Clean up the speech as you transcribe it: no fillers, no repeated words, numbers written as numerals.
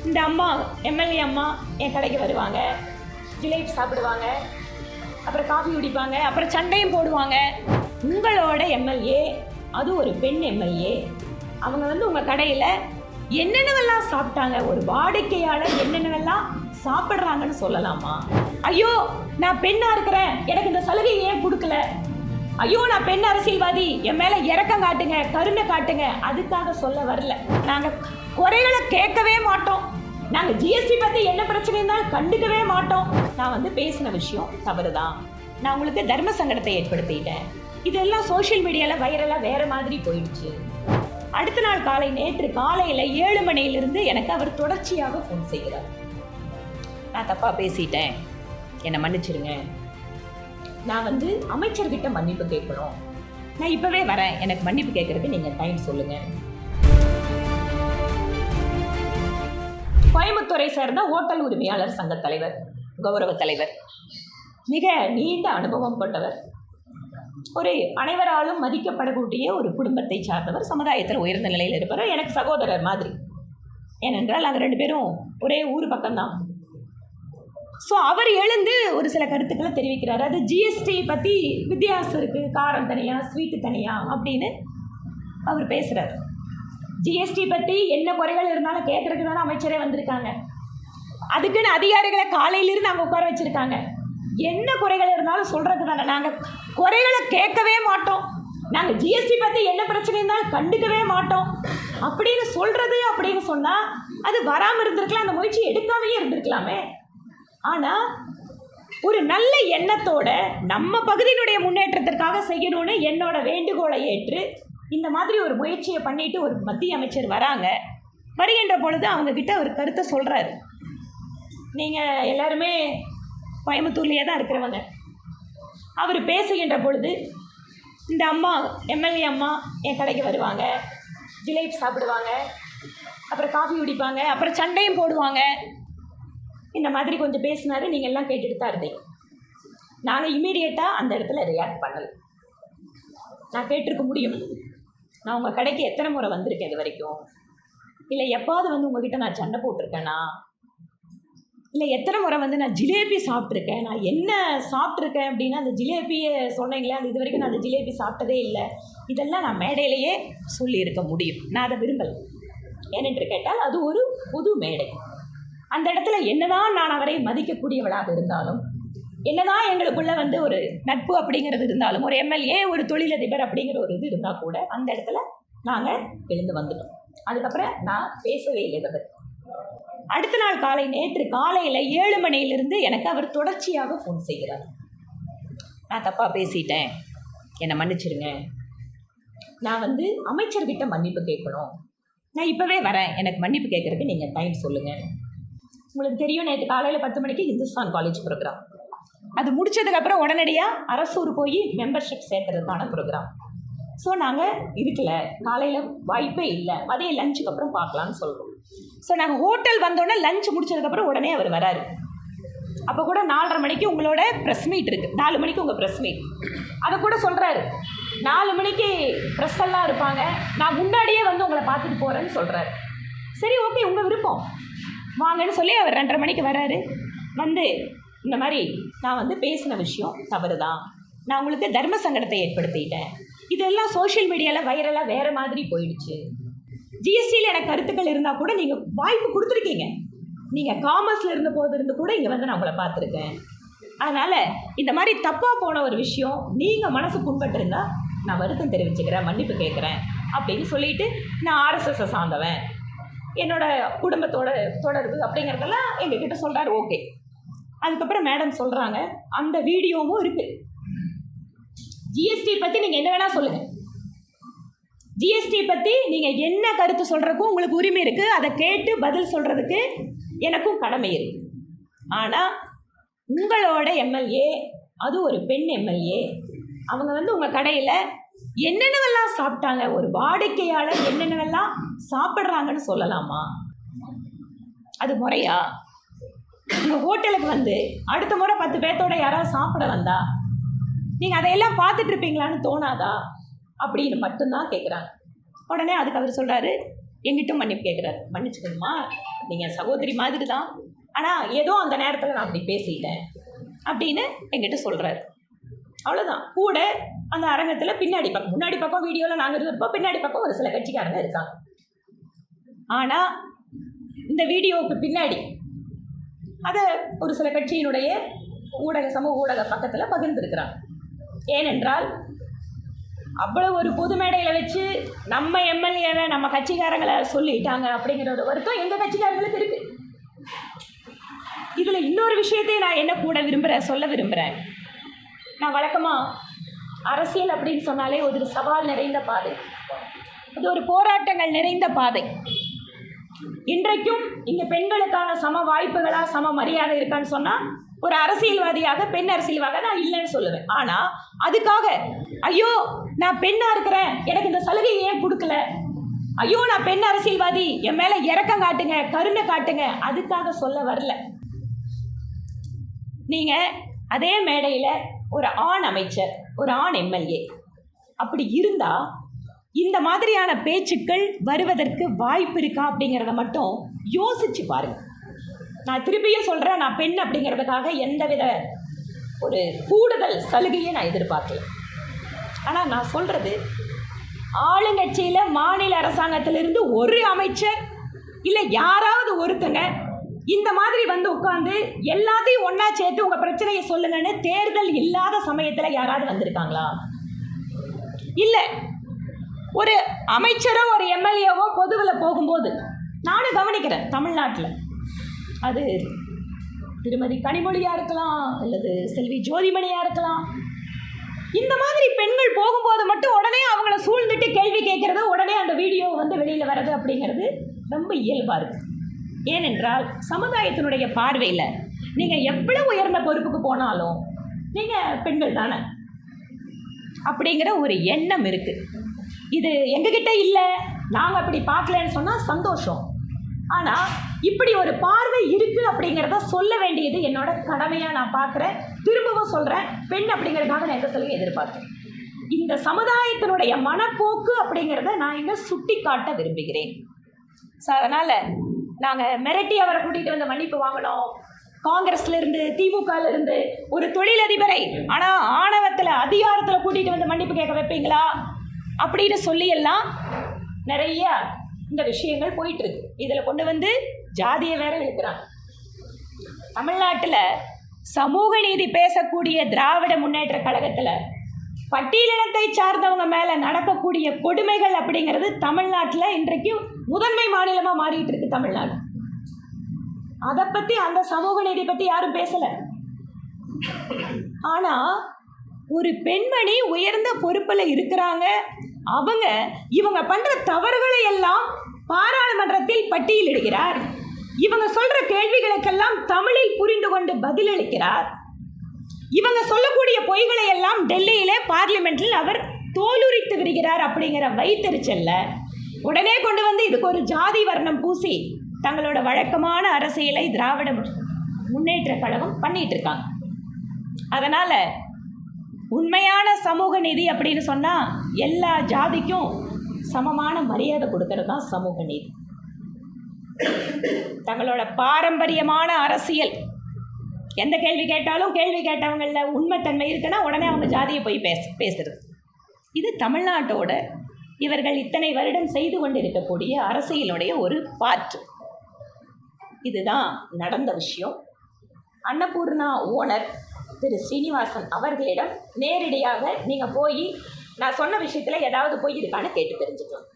இந்த அம்மா எம்எல்ஏ அம்மா என் கடைக்கு வருவாங்க, ஜிலேபி சாப்பிடுவாங்க, அப்புறம் காஃபி குடிப்பாங்க, அப்புறம் சண்டையும் போடுவாங்க. உங்களோட எம்எல்ஏ, அது ஒரு பெண் எம்எல்ஏ, அவங்க வந்து உங்கள் கடையில் என்னென்னவெல்லாம் சாப்பிட்டாங்க, ஒரு வாடிக்கையாளர் என்னென்னவெல்லாம் சாப்பிட்றாங்கன்னு சொல்லலாமா? ஐயோ நான் பெண்ணாக இருக்கிறேன், எனக்கு இந்த சலுகை ஏன் கொடுக்கல, ஐயோ நான் பெண் அரசியல்வாதி, என் மேலே இறக்கம் காட்டுங்க, கருணை காட்டுங்க, அதுக்காக சொல்ல வரல. நாங்கள் குறைகளை கேட்கவே மாட்டோம். நாங்கள் ஜிஎஸ்டி பற்றி என்ன பிரச்சனை இருந்தாலும் கண்டுக்கவே மாட்டோம். நான் வந்து பேசின விஷயம் தவறு தான், நான் உங்களுக்கு தர்ம சங்கடத்தை ஏற்படுத்திட்டேன், இதெல்லாம் சோஷியல் மீடியாவில் வைரலாக வேறு மாதிரி போயிடுச்சு. அடுத்த நாள் நேற்று காலையில் 7 மணியிலிருந்து எனக்கு அவர் தொடர்ச்சியாக ஃபோன் செய்கிறார். நான் தப்பாக பேசிட்டேன், என்னை மன்னிச்சிருங்க, நான் வந்து அமைச்சர்கிட்ட மன்னிப்பு கேட்கணும், நான் இப்போவே வரேன், எனக்கு மன்னிப்பு கேட்குறதுக்கு நீங்கள் டைம் சொல்லுங்கள். கோயம்புத்தூரை சேர்ந்த ஹோட்டல் உரிமையாளர் சங்க தலைவர், கௌரவ தலைவர், மிக நீண்ட அனுபவம் கொண்டவர், ஒரு அனைவராலும் மதிக்கப்படக்கூடிய ஒரு குடும்பத்தை சார்ந்தவர், சமுதாயத்தில் உயர்ந்த நிலையில் இருப்பவர், எனக்கு சகோதரர் மாதிரி. ஏனென்றால் நாங்கள் 2 பேரும் ஒரே ஊர் பக்கம்தான். ஸோ அவர் எழுந்து ஒரு சில கருத்துக்களை தெரிவிக்கிறார். அது ஜிஎஸ்டி பற்றி வித்தியாசம் இருக்குது, காரம் தனியாக ஸ்வீட்டு தனியாக அப்படின்னு அவர் பேசுகிறார். ஜிஎஸ்டி பற்றி என்ன குறைகள் இருந்தாலும் கேட்குறதுக்கு தானே அமைச்சரே வந்திருக்காங்க, அதுக்குன்னு அதிகாரிகளை காலையிலிருந்து நாங்கள் உட்கார வச்சுருக்காங்க, என்ன குறைகள் இருந்தாலும் சொல்கிறது தானே. நாங்கள் குறைகளை கேட்கவே மாட்டோம், நாங்கள் ஜிஎஸ்டி பற்றி என்ன பிரச்சனை இருந்தாலும் கண்டுக்கவே மாட்டோம் அப்படின்னு சொல்கிறது. அப்படின்னு சொன்னால் அது வராமல் இருந்திருக்கலாம், அந்த முயற்சி எடுக்காமையே இருந்திருக்கலாமே. ஆனால் ஒரு நல்ல எண்ணத்தோட நம்ம பகுதியினுடைய முன்னேற்றத்திற்காக செய்யணும்னு என்னோட வேண்டுகோளை ஏற்று இந்த மாதிரி ஒரு முயற்சியை பண்ணிட்டு ஒரு மத்திய அமைச்சர் வராங்க. வருகின்ற பொழுது அவங்கக்கிட்ட ஒரு கருத்தை சொல்கிறாரு. நீங்கள் எல்லாருமே கோயம்புத்தூர்லேயே தான் இருக்கிறவங்க. அவர் பேசுகின்ற பொழுது இந்த அம்மா எம்எல்ஏ அம்மா என் கடைக்கு வருவாங்க, ஜிலேபி சாப்பிடுவாங்க, அப்புறம் காஃபி குடிப்பாங்க, அப்புறம் சண்டையும் போடுவாங்க, இந்த மாதிரி கொஞ்சம் பேசினாரு. நீங்கள் எல்லாம் கேட்டுட்டு தான் இருந்தீங்க. நாங்கள் இமீடியட்டாக அந்த இடத்துல ரியாக்ட் பண்ணலை. நான் கேட்டிருக்க முடியும், நான் உங்கள் கடைக்கு எத்தனை முறை வந்திருக்கேன் இது வரைக்கும், இல்லை எப்பாவது வந்து உங்ககிட்ட நான் சண்டை போட்டிருக்கேனா, இல்லை எத்தனை முறை வந்து நான் ஜிலேபி சாப்பிட்ருக்கேன், நான் என்ன சாப்பிட்ருக்கேன் அப்படின்னா அந்த ஜிலேபியை சொன்னீங்களே, அது இது வரைக்கும் நான் அந்த ஜிலேபி சாப்பிட்டதே இல்லை, இதெல்லாம் நான் மேடையிலேயே சொல்லியிருக்க முடியும். நான் அதை விரும்பலை. ஏனென்று கேட்டால் அது ஒரு புது மேடை. அந்த இடத்துல என்னதான் நான் அவரை மதிக்கக்கூடியவளாக இருந்தாலும், என்னதான் எங்களுக்குள்ளே வந்து ஒரு நட்பு அப்படிங்கிறது இருந்தாலும், ஒரு எம்எல்ஏ ஒரு தொழிலதிபர் அப்படிங்கிற ஒரு இது இருந்தால் கூட அந்த இடத்துல நாங்கள் எழுந்து வந்துட்டோம். அதுக்கப்புறம் நான் பேசவே இல்லை. அடுத்த நாள் நேற்று காலையில் 7 மணியிலிருந்து எனக்கு அவர் தொடர்ச்சியாக ஃபோன் செய்கிறார். நான் தப்பாக பேசிட்டேன், என்னை மன்னிச்சிருங்க, நான் வந்து அமைச்சர்கிட்ட மன்னிப்பு கேட்கணும், நான் இப்போவே வரேன், எனக்கு மன்னிப்பு கேட்குறதுக்கு நீங்கள் டைம் சொல்லுங்கள். உங்களுக்கு தெரியும், நேற்று காலையில் 10 மணிக்கு ஹிந்துஸ்தான் காலேஜ் ப்ரோக்ராம், அது முடித்ததுக்கப்புறம் உடனடியாக அரசூர் போய் மெம்பர்ஷிப் சேர்த்துறதுக்கான ப்ரோக்ராம். ஸோ நாங்கள் இருக்கல, காலையில் வாய்ப்பே இல்லை, மதிய லஞ்சுக்கு அப்புறம் பார்க்கலான்னு சொல்கிறோம். ஸோ நாங்கள் ஹோட்டல் வந்தோடனே லஞ்ச் முடிச்சதுக்கப்புறம் உடனே அவர் வராரு. அப்போ கூட 4:30 மணிக்கு உங்களோட ப்ரெஸ் மீட் இருக்குது, 4 மணிக்கு உங்கள் ப்ரெஸ் மீட், அதை கூட சொல்கிறாரு. 4 மணிக்கு ப்ரெஸ் எல்லாம் இருப்பாங்க, நான் முன்னாடியே வந்து உங்களை பார்த்துட்டு போகிறேன்னு சொல்கிறாரு. சரி ஓகே, உங்கள் விருப்பம், வாங்கன்னு சொல்லி அவர் 2:30 மணிக்கு வராரு. வந்து இந்த மாதிரி நான் வந்து பேசின விஷயம் தவறு தான், நான் உங்களுக்கு தர்ம சங்கடத்தை ஏற்படுத்திட்டேன், இதெல்லாம் சோஷியல் மீடியாவில் வைரலாக வேறு மாதிரி போயிடுச்சு, ஜிஎஸ்டியில் எனக்கு கருத்துக்கள் இருந்தால் கூட நீங்கள் வாய்ப்பு கொடுத்துருக்கீங்க, நீங்கள் காமர்ஸில் இருந்த போது இருந்து கூட இங்கே வந்து நான் உங்களை பார்த்துருக்கேன், அதனால் இந்த மாதிரி தப்பாக போன ஒரு விஷயம் நீங்கள் மனசு புண்பட்டிருந்தால் நான் வருத்தம் தெரிவிச்சுக்கிறேன், மன்னிப்பு கேட்குறேன் அப்படின்னு சொல்லிட்டு, நான் ஆர்எஸ்எஸ்ஸை சார்ந்தவன், என்னோட குடும்பத்தோட தொடர்பு அப்படிங்கிறதெல்லாம் எங்ககிட்ட சொல்கிறாரு. ஓகே. அதுக்கப்புறம் மேடம் சொல்கிறாங்க, அந்த வீடியோவும் இருக்குது, ஜிஎஸ்டி பற்றி நீங்கள் என்ன வேணால் சொல்லுங்கள், ஜிஎஸ்டி பற்றி நீங்கள் என்ன கருத்து சொல்கிறதுக்கும் உங்களுக்கு உரிமை இருக்குது, அதை கேட்டு பதில் சொல்கிறதுக்கு எனக்கும் கடமை இருக்குது. ஆனால் உங்களோட எம்எல்ஏ, அது ஒரு பெண் எம்எல்ஏ, அவங்க வந்து உங்கள் கடையில் என்னென்னவெல்லாம் சாப்பிட்டாங்க, ஒரு வாடிக்கையாளர் என்னென்னவெல்லாம் சாப்பிட்றாங்கன்னு சொல்லலாமா? அது முறையா? உங்கள் ஹோட்டலுக்கு வந்து அடுத்த முறை 10 பேர்த்தோட யாராவது சாப்பிட வந்தா நீங்கள் அதையெல்லாம் பார்த்துட்டு இருப்பீங்களான்னு தோணாதா அப்படின்னு மட்டும்தான் கேட்குறாங்க. உடனே அதுக்கு அவர் சொல்கிறாரு, எங்கிட்டும் மன்னிப்பு கேட்குறாரு. மன்னிச்சுக்கணுமா, நீங்கள் சகோதரி மாதிரி தான், ஆனால் ஏதோ அந்த நேரத்தில் நான் அப்படி பேசிட்டேன் அப்படின்னு எங்கிட்ட சொல்கிறாரு. அவ்வளோதான். கூட அந்த அரங்கத்தில் பின்னாடி பக்கம், முன்னாடி பக்கம் வீடியோவில் நாங்கள் இருப்போம், பின்னாடி பக்கம் ஒரு சில கட்சிக்காரங்க இருக்காங்க. ஆனால் இந்த வீடியோவுக்கு பின்னாடி அதை ஒரு சில கட்சியினுடைய சமூக ஊடக பக்கத்தில் பகிர்ந்துருக்கிறாங்க. ஏனென்றால் அவ்வளோ ஒரு பொது மேடையில் வச்சு நம்ம எம்எல்ஏவை நம்ம கட்சிக்காரங்களை சொல்லிட்டாங்க அப்படிங்கிற ஒரு வருத்தம் எங்கள் கட்சிக்காரங்களுக்கு இருக்குது. இதில் இன்னொரு விஷயத்தை நான் என்ன கூட சொல்ல விரும்புகிறேன். நான் வழக்கமாக அரசியல் அப்படின்னு சொன்னாலே ஒரு சவால் நிறைந்த பாதை, அது ஒரு போராட்டங்கள் நிறைந்த பாதை. இன்றைக்கும் இங்கே பெண்களுக்கான சம வாய்ப்புகளா சம மரியாதை இருக்கான்னு சொன்னால் ஒரு அரசியல்வாதியாக பெண் அரசியல்வாதியாக நான் இல்லைன்னு சொல்லுவேன். ஆனால் அதுக்காக ஐயோ நான் பெண்ணாக இருக்கிறேன் எனக்கு இந்த சலுகை ஏன் கொடுக்கல, ஐயோ நான் பெண் அரசியல்வாதி என் மேலே இறக்கம் காட்டுங்க கருணை காட்டுங்க, அதுக்காக சொல்ல வரல. நீங்கள் அதே மேடையில் ஒரு ஆண் அமைச்சர், ஒரு ஆண் எம்எல்ஏ அப்படி இருந்தால் இந்த மாதிரியான பேச்சுக்கள் வருவதற்கு வாய்ப்பு இருக்கா அப்படிங்கிறத மட்டும் யோசிச்சு பாருங்கள். நான் திருப்பியும் சொல்கிறேன், நான் பெண் அப்படிங்கிறதுக்காக எந்தவித ஒரு கூடுதல் சலுகையை நான் எதிர்பார்க்கல. ஆனால் நான் சொல்கிறது, ஆளுங்கட்சியில் மாநில அரசாங்கத்திலிருந்து ஒரு அமைச்சர் இல்லை யாராவது ஒருத்தங்க இந்த மாதிரி வந்து உட்காந்து எல்லாத்தையும் ஒன்றா சேர்த்து உங்கள் பிரச்சனையை சொல்லுங்கன்னு தேர்தல் இல்லாத சமயத்தில் யாராவது வந்திருக்காங்களா? இல்லை. ஒரு அமைச்சரோ ஒரு எம்எல்ஏவோ பொதுவில் போகும்போது நானும் கவனிக்கிறேன், தமிழ்நாட்டில் அது திருமதி கனிமொழியாக இருக்கலாம் அல்லது செல்வி ஜோதிமணியாக இருக்கலாம், இந்த மாதிரி பெண்கள் போகும்போது மட்டும் உடனே அவங்கள சூழ்ந்துட்டு கேள்வி கேட்குறது, உடனே அந்த வீடியோ வந்து வெளியில் வர்றது அப்படிங்கிறது ரொம்ப இயல்பாக இருக்குது. ஏனென்றால் சமுதாயத்தினுடைய பார்வையில் நீங்கள் எவ்வளோ உயர்ந்த பொறுப்புக்கு போனாலும் நீங்கள் பெண்கள் தானே அப்படிங்கிற ஒரு எண்ணம் இருக்குது. இது எங்ககிட்ட இல்லை, நாங்கள் அப்படி பார்க்கலன்னு சொன்னால் சந்தோஷம். ஆனால் இப்படி ஒரு பார்வை இருக்குது அப்படிங்கிறத சொல்ல வேண்டியது என்னோட கடமையாக நான் பார்க்குறேன். திரும்பவும் சொல்கிறேன், பெண் அப்படிங்கிறதுக்காக நான் எந்த சொல்லுங்க எதிர்பார்க்குறேன். இந்த சமுதாயத்தினுடைய மனப்போக்கு அப்படிங்கிறத நான் இங்கே சுட்டி காட்ட விரும்புகிறேன். அதனால் நாங்கள் மிரட்டி அவரை கூட்டிகிட்டு வந்து மன்னிப்பு வாங்கினோம், காங்கிரஸ்லேருந்து திமுகலேருந்து ஒரு தொழிலதிபரை ஆனால் ஆணவத்தில் அதிகாரத்தில் கூட்டிகிட்டு வந்து மன்னிப்பு கேட்க வைப்பீங்களா அப்படின்னு சொல்லியெல்லாம் நிறைய இந்த விஷயங்கள் போயிட்டுருக்கு. இதில் கொண்டு வந்து ஜாதியை வேற இழுக்கிறாங்க. தமிழ்நாட்டில் சமூக நீதி பேசக்கூடிய திராவிட முன்னேற்ற கழகத்தில் பட்டியலினத்தை சார்ந்தவங்க மேலே நடக்கக்கூடிய கொடுமைகள் அப்படிங்கிறது தமிழ்நாட்டில் இன்றைக்கு முதன்மை மாநிலமாக மாறிட்டு இருக்கு தமிழ்நாடு. அதை பற்றி, அந்த சமூக நீதி பற்றி யாரும் பேசலை. ஆனால் ஒரு பெண்மணி உயர்ந்த பொறுப்பில் இருக்கிறாங்க, இவங்க பண்ணுற தவறுகளை எல்லாம் பாராளுமன்றத்தில் பட்டியலிடுகிறார், இவங்க சொல்கிற கேள்விகளுக்கெல்லாம் தமிழில் புரிந்து கொண்டு பதிலளிக்கிறார், இவங்க சொல்லக்கூடிய பொய்களை எல்லாம் டெல்லியிலே பார்லிமெண்ட்டில் அவர் தோலுரித்து விடுகிறார். அப்படிங்கிற வைத்தறிச்சல்ல உடனே கொண்டு வந்து இதுக்கு ஒரு ஜாதி வர்ணம் பூசி தங்களோட வழக்கமான அரசியலை திராவிட முன்னேற்ற கழகம் பண்ணிட்டு இருக்காங்க. அதனால் உண்மையான சமூக நீதி அப்படின்னு சொன்னால் எல்லா ஜாதிக்கும் சமமான மரியாதை கொடுக்கறது தான் சமூக நீதி. தங்களோட பாரம்பரியமான அரசியல் எந்த கேள்வி கேட்டாலும் கேள்வி கேட்டவங்களில் உண்மைத்தன்மை இருக்குன்னா உடனே அவங்க ஜாதியை போய் பேசுறது. இது தமிழ்நாட்டோட இவர்கள் இத்தனை வருடம் செய்து கொண்டிருக்கக்கூடிய அரசியலுடைய ஒரு பாற்று. இதுதான் நடந்த விஷயம். அன்னபூர்ணா ஓனர் திரு ஸ்ரீனிவாசன் அவர்களிடம் நேரடியாக நீங்கள் போய் நான் சொன்ன விஷயத்தில் ஏதாவது போய் இருக்கான்னு கேட்டு தெரிஞ்சுக்கலாம்.